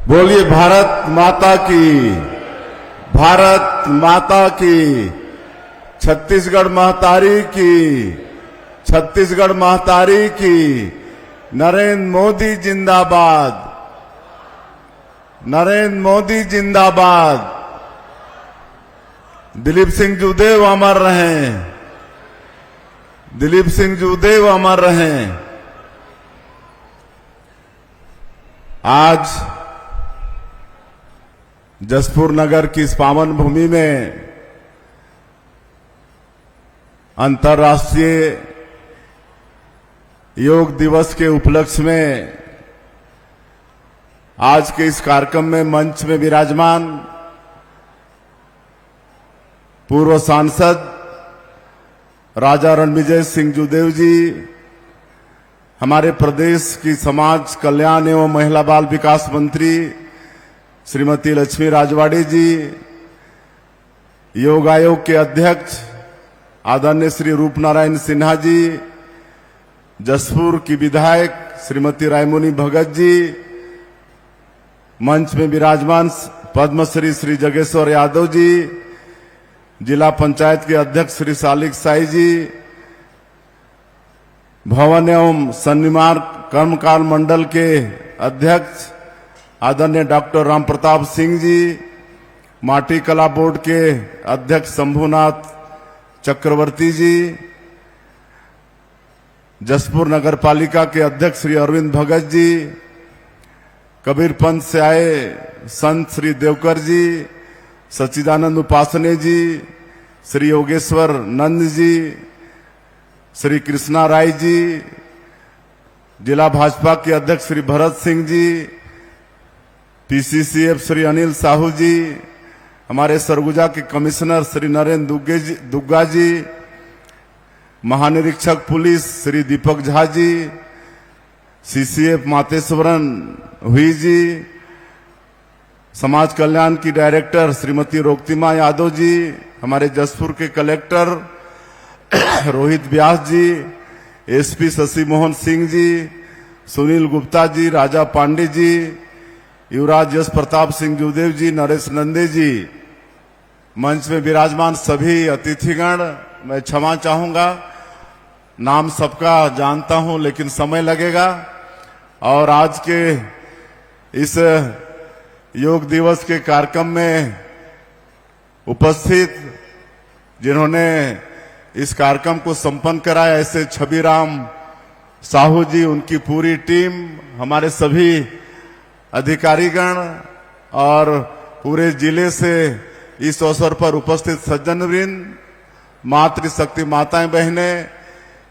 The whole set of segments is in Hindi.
बोलिए भारत माता की, भारत माता की, छत्तीसगढ़ महतारी की, छत्तीसगढ़ महतारी की। नरेंद्र मोदी जिंदाबाद, नरेंद्र मोदी जिंदाबाद। दिलीप सिंह जूदेव अमर रहें, दिलीप सिंह जूदेव अमर रहें। आज जसपुर नगर की इस पावन भूमि में अंतर्राष्ट्रीय योग दिवस के उपलक्ष्य में आज के इस कार्यक्रम में मंच में विराजमान पूर्व सांसद राजा रणविजय सिंह जूदेव जी, हमारे प्रदेश की समाज कल्याण एवं महिला बाल विकास मंत्री श्रीमती लक्ष्मी राजवाड़ी जी, योग आयोग के अध्यक्ष आदरणीय श्री रूपनारायण सिन्हा जी, जसपुर की विधायक श्रीमती रायमुनी भगत जी, मंच में विराजमान पद्मश्री श्री जगेश्वर यादव जी, जिला पंचायत के अध्यक्ष श्री सालिक साई जी, भवन एवं सन्निर्माण कर्मकाल मंडल के अध्यक्ष आदरणीय डॉक्टर राम प्रताप सिंह जी, माटी कला बोर्ड के अध्यक्ष शंभुनाथ चक्रवर्ती जी, जसपुर नगर पालिका के अध्यक्ष श्री अरविंद भगत जी, कबीर पंथ से आए संत श्री देवकर जी, सच्चिदानंद उपासने जी, श्री योगेश्वर नंद जी, श्री कृष्णा राय जी, जिला भाजपा के अध्यक्ष श्री भरत सिंह जी, पीसीसीएफ श्री अनिल साहू जी, हमारे सरगुजा के कमिश्नर श्री नरेंद्र दुग्गा जी, महानिरीक्षक पुलिस श्री दीपक झा जी, सीसीएफ मातेश्वरन हुई जी, समाज कल्याण की डायरेक्टर श्रीमती रोक्तिमा यादव जी, हमारे जसपुर के कलेक्टर रोहित व्यास जी, एसपी शशि मोहन सिंह जी, सुनील गुप्ता जी, राजा पांडे जी, युवराज यश प्रताप सिंह जूदेव जी, नरेश नंदे जी, मंच में विराजमान सभी अतिथिगण, मैं क्षमा चाहूंगा, नाम सबका जानता हूं लेकिन समय लगेगा। और आज के इस योग दिवस के कार्यक्रम में उपस्थित जिन्होंने इस कार्यक्रम को संपन्न कराया, ऐसे छबीराम साहू जी, उनकी पूरी टीम, हमारे सभी अधिकारीगण और पूरे जिले से इस अवसर पर उपस्थित सज्जनवृंद, मातृशक्ति माताएं बहनें,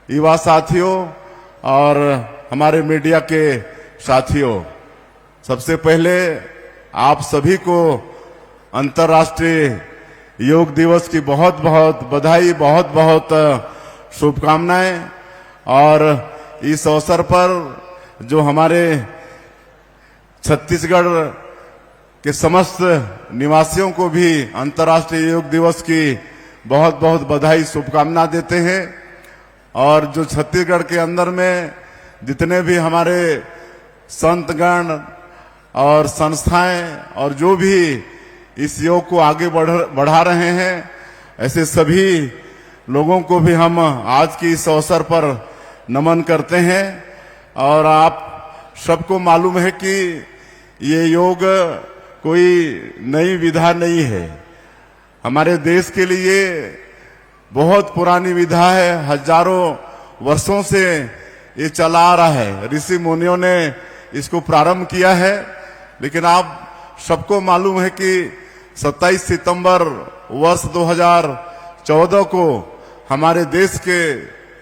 युवा साथियों और हमारे मीडिया के साथियों, सबसे पहले आप सभी को अंतर्राष्ट्रीय योग दिवस की बहुत बहुत बधाई, बहुत बहुत शुभकामनाएं। और इस अवसर पर जो हमारे छत्तीसगढ़ के समस्त निवासियों को भी अंतर्राष्ट्रीय योग दिवस की बहुत बहुत बधाई, शुभकामना देते हैं। और जो छत्तीसगढ़ के अंदर में जितने भी हमारे संतगण और संस्थाएं और जो भी इस योग को आगे बढ़ा रहे हैं, ऐसे सभी लोगों को भी हम आज की इस अवसर पर नमन करते हैं। और आप सबको मालूम है कि ये योग कोई नई विधा नहीं है, हमारे देश के लिए बहुत पुरानी विधा है, हजारों वर्षों से ये चला आ रहा है, ऋषि मुनियों ने इसको प्रारंभ किया है। लेकिन आप सबको मालूम है कि 27 सितंबर वर्ष 2014 को हमारे देश के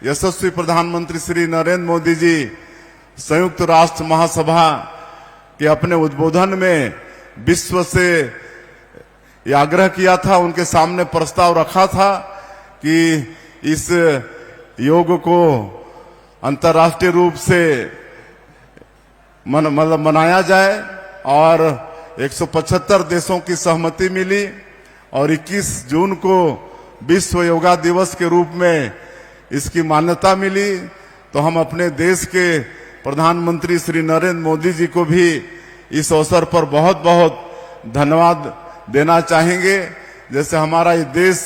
यशस्वी प्रधानमंत्री श्री नरेंद्र मोदी जी संयुक्त राष्ट्र महासभा के अपने उद्बोधन में विश्व से ये आग्रह किया था, उनके सामने प्रस्ताव रखा था कि इस योग को अंतर्राष्ट्रीय रूप से मनाया जाए। और 175 देशों की सहमति मिली और 21 जून को विश्व योगा दिवस के रूप में इसकी मान्यता मिली। तो हम अपने देश के प्रधानमंत्री श्री नरेंद्र मोदी जी को भी इस अवसर पर बहुत बहुत धन्यवाद देना चाहेंगे। जैसे हमारा ये देश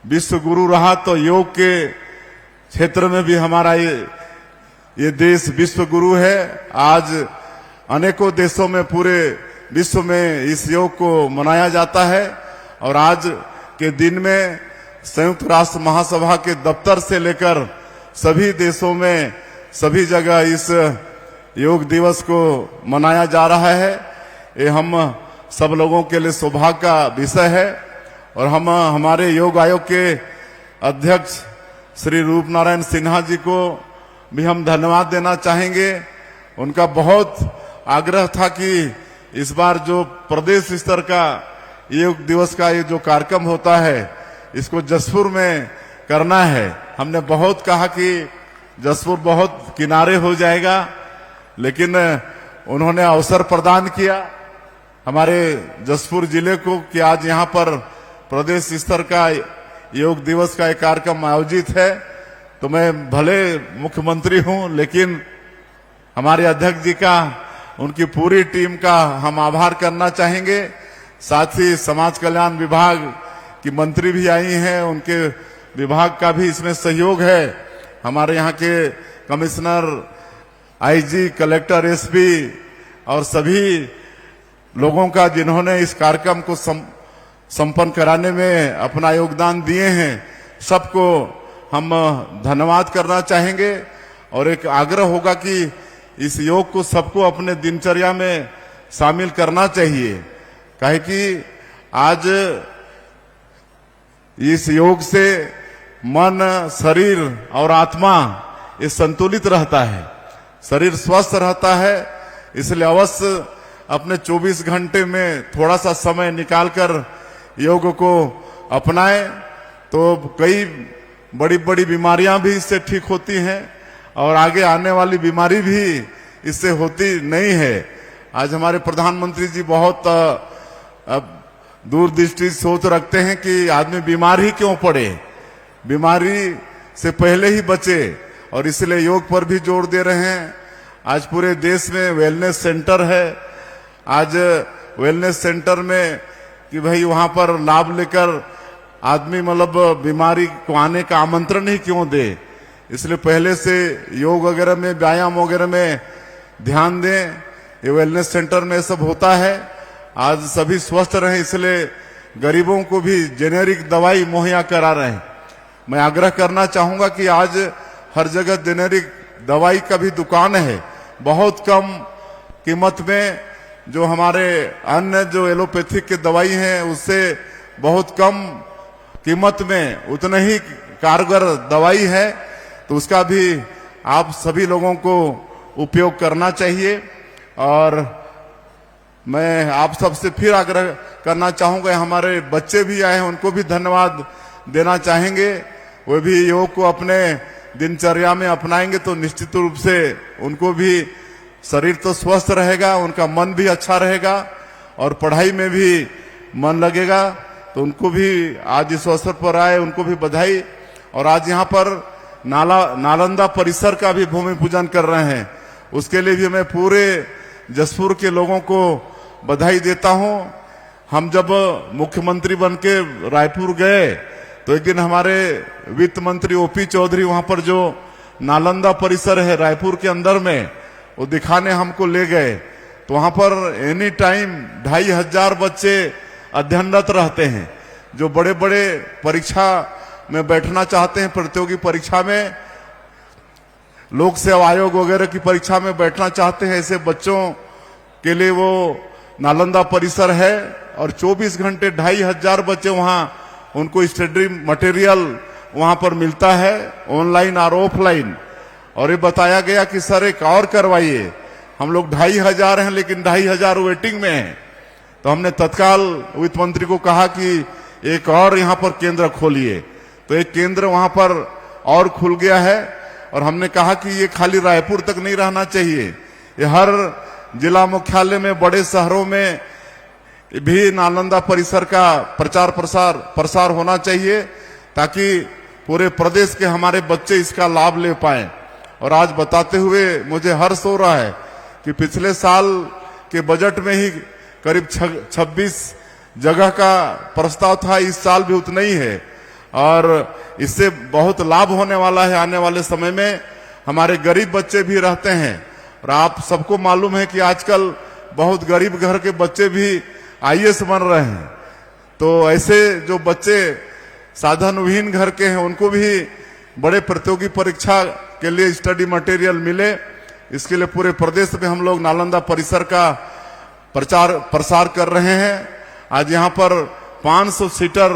विश्व गुरु रहा, तो योग के क्षेत्र में भी हमारा ये देश विश्व गुरु है। आज अनेकों देशों में पूरे विश्व में इस योग को मनाया जाता है और आज के दिन में संयुक्त राष्ट्र महासभा के दफ्तर से लेकर सभी देशों में सभी जगह इस योग दिवस को मनाया जा रहा है। ये हम सब लोगों के लिए सौभाग्य का विषय है और हम हमारे योग आयोग के अध्यक्ष श्री रूप नारायण सिन्हा जी को भी हम धन्यवाद देना चाहेंगे। उनका बहुत आग्रह था कि इस बार जो प्रदेश स्तर का योग दिवस का ये जो कार्यक्रम होता है इसको जसपुर में करना है। हमने बहुत कहा कि जसपुर बहुत किनारे हो जाएगा, लेकिन उन्होंने अवसर प्रदान किया हमारे जसपुर जिले को कि आज यहाँ पर प्रदेश स्तर का योग दिवस का एक कार्यक्रम आयोजित है। तो मैं भले मुख्यमंत्री हूँ, लेकिन हमारे अध्यक्ष जी का, उनकी पूरी टीम का हम आभार करना चाहेंगे। साथ ही समाज कल्याण विभाग की मंत्री भी आई हैं, उनके विभाग का भी इसमें सहयोग है। हमारे यहाँ के कमिश्नर, आईजी, कलेक्टर, एसपी और सभी लोगों का जिन्होंने इस कार्यक्रम को संपन्न कराने में अपना योगदान दिए हैं, सबको हम धन्यवाद करना चाहेंगे। और एक आग्रह होगा कि इस योग को सबको अपने दिनचर्या में शामिल करना चाहिए, काहे कि आज इस योग से मन, शरीर और आत्मा ये संतुलित रहता है, शरीर स्वस्थ रहता है। इसलिए अवश्य अपने 24 घंटे में थोड़ा सा समय निकालकर योग को अपनाएं, तो कई बड़ी बड़ी बीमारियां भी इससे ठीक होती हैं और आगे आने वाली बीमारी भी इससे होती नहीं है। आज हमारे प्रधानमंत्री जी बहुत दूरदृष्टि सोच रखते हैं कि आदमी बीमार ही क्यों पड़े, बीमारी से पहले ही बचे, और इसलिए योग पर भी जोर दे रहे हैं। आज पूरे देश में वेलनेस सेंटर है। आज वेलनेस सेंटर में कि भाई वहां पर लाभ लेकर आदमी मतलब बीमारी को आने का आमंत्रण ही क्यों दे, इसलिए पहले से योग वगैरह में, व्यायाम वगैरह में ध्यान दें। ये वेलनेस सेंटर में सब होता है। आज सभी स्वस्थ रहे, इसलिए गरीबों को भी जेनेरिक दवाई मुहैया करा रहे हैं। मैं आग्रह करना चाहूंगा कि आज हर जगह जेनेरिक दवाई का भी दुकान है, बहुत कम कीमत में। जो हमारे अन्य जो एलोपैथिक की दवाई हैं उससे बहुत कम कीमत में उतने ही कारगर दवाई है, तो उसका भी आप सभी लोगों को उपयोग करना चाहिए। और मैं आप सबसे फिर आग्रह करना चाहूंगा, हमारे बच्चे भी आए हैं, उनको भी धन्यवाद देना चाहेंगे। वो भी योग को अपने दिनचर्या में अपनाएंगे तो निश्चित रूप से उनको भी शरीर तो स्वस्थ रहेगा, उनका मन भी अच्छा रहेगा और पढ़ाई में भी मन लगेगा। तो उनको भी आज इस अवसर पर आए, उनको भी बधाई। और आज यहाँ पर नालंदा परिसर का भी भूमि पूजन कर रहे हैं, उसके लिए भी मैं पूरे जसपुर के लोगों को बधाई देता हूँ। हम जब मुख्यमंत्री बनके रायपुर गए तो एक दिन हमारे वित्त मंत्री ओपी चौधरी वहां पर जो नालंदा परिसर है रायपुर के अंदर में, वो दिखाने हमको ले गए। तो वहां पर एनी टाइम 2500 बच्चे अध्ययनरत रहते हैं, जो बड़े बड़े परीक्षा में बैठना चाहते हैं, प्रतियोगी परीक्षा में, लोक सेवा आयोग वगैरह की परीक्षा में बैठना चाहते हैं, ऐसे बच्चों के लिए वो नालंदा परिसर है। और 24 घंटे 2500 बच्चे वहां, उनको स्टडी मटेरियल वहां पर मिलता है, ऑनलाइन और ऑफलाइन। और ये बताया गया कि सर एक और करवाइए, हम लोग 2500 हैं लेकिन 2500 वेटिंग में हैं। तो हमने तत्काल वित्त मंत्री को कहा कि एक और यहाँ पर केंद्र खोलिए। तो एक केंद्र वहां पर और खुल गया है। और हमने कहा कि ये खाली रायपुर तक नहीं रहना चाहिए, ये हर जिला मुख्यालय में, बड़े शहरों में भी नालंदा परिसर का प्रचार प्रसार होना चाहिए, ताकि पूरे प्रदेश के हमारे बच्चे इसका लाभ ले पाएं। और आज बताते हुए मुझे हर्ष हो रहा है कि पिछले साल के बजट में ही करीब 26 जगह का प्रस्ताव था, इस साल भी उतना ही है और इससे बहुत लाभ होने वाला है। आने वाले समय में हमारे गरीब बच्चे भी रहते हैं और आप सबको मालूम है कि आजकल बहुत गरीब घर के बच्चे भी IAS बन रहे हैं। तो ऐसे जो बच्चे साधनविहीन घर के हैं उनको भी बड़े प्रतियोगी परीक्षा के लिए स्टडी मटेरियल मिले, इसके लिए पूरे प्रदेश में हम लोग नालंदा परिसर का प्रसार कर रहे हैं। आज यहाँ पर 500 सीटर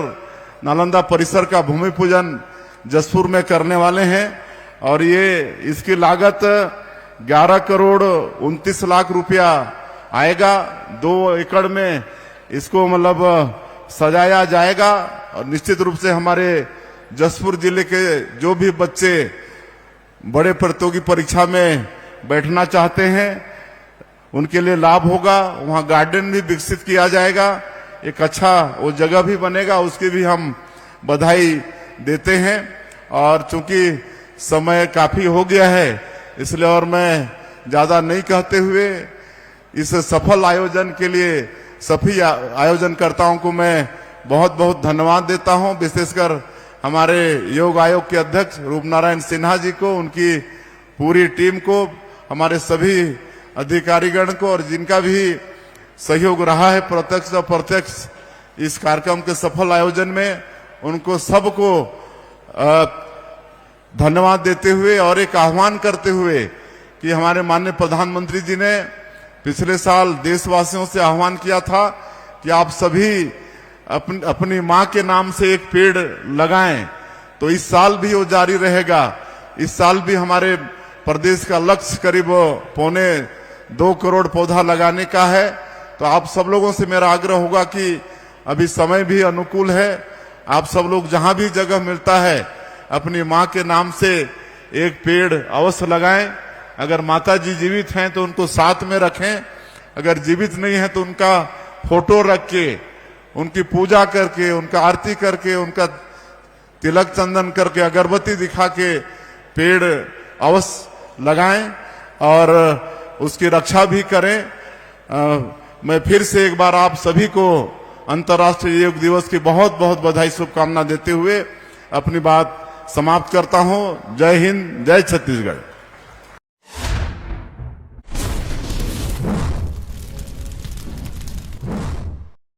नालंदा परिसर का भूमि पूजन जसपुर में करने वाले हैं और ये इसकी लागत 11 करोड़ 29 लाख रुपया आएगा। 2 एकड़ में इसको मतलब सजाया जाएगा और निश्चित रूप से हमारे जसपुर जिले के जो भी बच्चे बड़े प्रतियोगी परीक्षा में बैठना चाहते हैं उनके लिए लाभ होगा। वहां गार्डन भी विकसित किया जाएगा, एक अच्छा वो जगह भी बनेगा, उसकी भी हम बधाई देते हैं। और चूंकि समय काफी हो गया है इसलिए और मैं ज्यादा नहीं कहते हुए इस सफल आयोजन के लिए सभी आयोजनकर्ताओं को मैं बहुत बहुत धन्यवाद देता हूं, विशेषकर हमारे योग आयोग के अध्यक्ष रूपनारायण सिन्हा जी को, उनकी पूरी टीम को, हमारे सभी अधिकारीगण को और जिनका भी सहयोग रहा है प्रत्यक्ष और अप्रत्यक्ष इस कार्यक्रम के सफल आयोजन में, उनको सबको धन्यवाद देते हुए और एक आह्वान करते हुए कि हमारे माननीय प्रधानमंत्री जी ने पिछले साल देशवासियों से आह्वान किया था कि आप सभी अपनी मां के नाम से एक पेड़ लगाएं, तो इस साल भी वो जारी रहेगा। इस साल भी हमारे प्रदेश का लक्ष्य करीब 1.25 करोड़ पौधा लगाने का है। तो आप सब लोगों से मेरा आग्रह होगा कि अभी समय भी अनुकूल है, आप सब लोग जहां भी जगह मिलता है अपनी मां के नाम से एक पेड़ अवश्य लगाएं। अगर माता जी जीवित हैं तो उनको साथ में रखें, अगर जीवित नहीं है तो उनका फोटो रख के, उनकी पूजा करके, उनका आरती करके, उनका तिलक चंदन करके, अगरबत्ती दिखा के पेड़ अवश्य लगाएं और उसकी रक्षा भी करें। मैं फिर से एक बार आप सभी को अंतर्राष्ट्रीय योग दिवस की बहुत बहुत बधाई शुभकामना देते हुए अपनी बात समाप्त करता हूं। जय हिंद, जय छत्तीसगढ़।